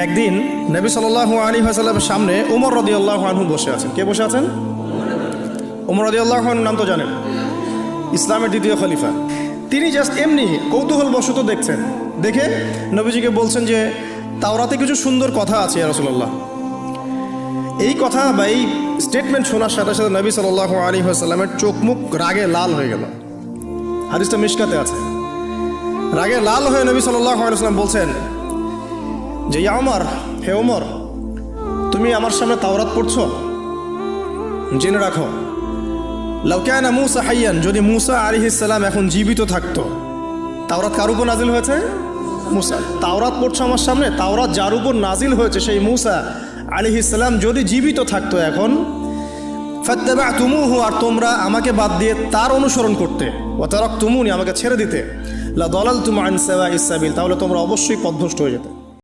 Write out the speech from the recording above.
একদিন নবী সাল্লাল্লাহু আলাইহি ওয়াসাল্লামের সামনে ওমর রাদিয়াল্লাহু আনহু বসে আছেন। কে বসে আছেন? ওমর রাদিয়াল্লাহু আনহুর নাম তো জানেন, ইসলামের দ্বিতীয় খলিফা। তিনি জাস্ট এমনি কৌতূহলবশত দেখছেন, দেখে নবীজিকে বলছেন যে তাওরাতে কিছু সুন্দর কথা আছে ইয়া রাসূলুল্লাহ। এই কথা বা এই স্টেটমেন্ট শোনার সাথে সাথে নবী সাল্লাল্লাহু আলাইহি ওয়াসাল্লামের চোখ মুখ রাগে লাল হয়ে গেল। হাদিসটা মিশকাতে আছে। রাগে লাল হয়ে নবী সাল্লাল্লাহু আলাইহি ওয়াসাল্লাম বলছেন যে ইয়া ওমর, হে ওমর, তুমি আমার সামনে তাওরাত পড়ছো? জেনে রাখো, লাউ কানা মূসা হাইয়ান, যদি মূসা আলাইহিস সালাম এখন জীবিত থাকতো। তাওরাত কার উপর নাজিল হয়েছে? মূসা। তাওরাত পড়ছো আমার সামনে, তাওরাত যার উপর নাজিল হয়েছে সেই মূসা আলাইহিস সালাম যদি জীবিত থাকতো এখন, ফাত্তাবা'তুমুহু, আর তোমরা আমাকে বাদ দিয়ে তার অনুসরণ করতে, ওয়া তারাকতুমুনি, আমাকে ছেড়ে দিতে, লা দালালতুম আন সাওয়াইস সাবিল, তাহলে তোমরা অবশ্যই পথভ্রষ্ট হয়ে যেতে।